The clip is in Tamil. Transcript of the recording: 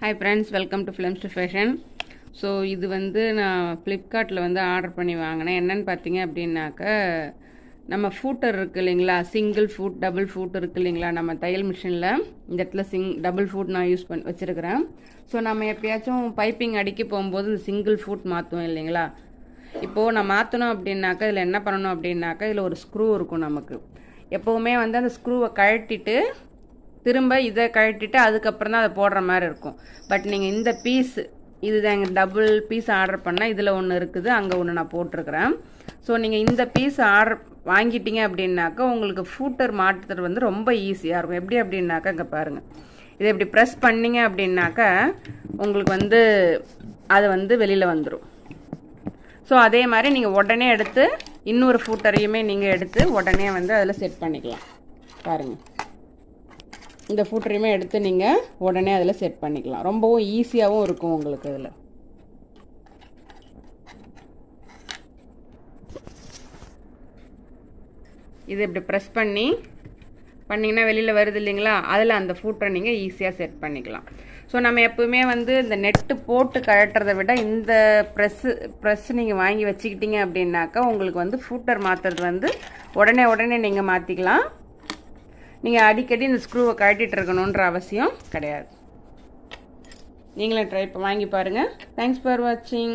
Hi friends, welcome to Films to Fashion. So இது வந்து நான் Flipkartல வந்து ஆர்டர் பண்ணி வாங்கினேன். என்னன்னு பார்த்தீங்க அப்படின்னாக்க நம்ம ஃபூட்டர் இருக்கு இல்லைங்களா, சிங்கிள் ஃபூட் டபுள் ஃபூட் இருக்கு இல்லைங்களா, நம்ம தையல் மிஷினில் இந்த இடத்துல டபுள் ஃபூட் நான் யூஸ் பண்ணி வச்சுருக்கிறேன். ஸோ நம்ம எப்பயாச்சும் பைப்பிங் அடிக்க போகும்போது இந்த சிங்கிள் ஃபூட் மாற்றுவோம் இல்லைங்களா. இப்போது நான் மாற்றணும் அப்படின்னாக்கா இதில் என்ன பண்ணணும் அப்படின்னாக்கா இதில் ஒரு ஸ்க்ரூ இருக்கும். நமக்கு எப்போவுமே வந்து அந்த ஸ்க்ரூவை கழட்டிட்டு திரும்ப இதை கழட்டிட்டு அதுக்கப்புறம் தான் அதை போடுற மாதிரி இருக்கும். பட் நீங்கள் இந்த பீஸ் இதுதான் எங்கள் டபுள் பீஸ் ஆர்டர் பண்ணால் இதில் ஒன்று இருக்குது, அங்கே ஒன்று நான் போட்டிருக்கிறேன். ஸோ நீங்கள் இந்த பீஸ் ஆர்டர் வாங்கிட்டீங்க அப்படின்னாக்கா உங்களுக்கு ஃபூட்டர் மாட்டுறது வந்து ரொம்ப ஈஸியாக இருக்கும். எப்படி அப்படின்னாக்கா இங்கே பாருங்கள், இதை இப்படி ப்ரெஸ் பண்ணிங்க அப்படின்னாக்கா உங்களுக்கு வந்து அது வந்து வெளியில் வந்துடும். ஸோ அதே மாதிரி நீங்கள் உடனே எடுத்து இன்னொரு ஃபூட்டரையுமே நீங்கள் எடுத்து உடனே வந்து அதில் செட் பண்ணிக்கலாம். பாருங்கள், இந்த ஃபூட்டரையுமே எடுத்து நீங்கள் உடனே அதில் செட் பண்ணிக்கலாம். ரொம்பவும் ஈஸியாகவும் இருக்கும் உங்களுக்கு. இதில் இது இப்படி ப்ரெஸ் பண்ணிங்கன்னா வெளியில் வருது இல்லைங்களா, அதில் அந்த ஃபூட்டரை நீங்கள் ஈஸியாக செட் பண்ணிக்கலாம். ஸோ நம்ம எப்பவுமே வந்து இந்த நெட்டு போட்டு கழட்டுறதை விட இந்த ப்ரெஸ் நீங்கள் வாங்கி வச்சுக்கிட்டீங்க அப்படின்னாக்கா உங்களுக்கு வந்து ஃபூட்டர் மாற்றுறது வந்து உடனே நீங்கள் மாற்றிக்கலாம். நீங்கள் அடிக்கடி இந்த ஸ்க்ரூவை கழட்டிட்டு இருக்கணுன்ற அவசியம் கிடையாது. நீங்களும் ட்ரை வாங்கி பாருங்கள். தேங்க்ஸ் ஃபார் வாட்சிங்.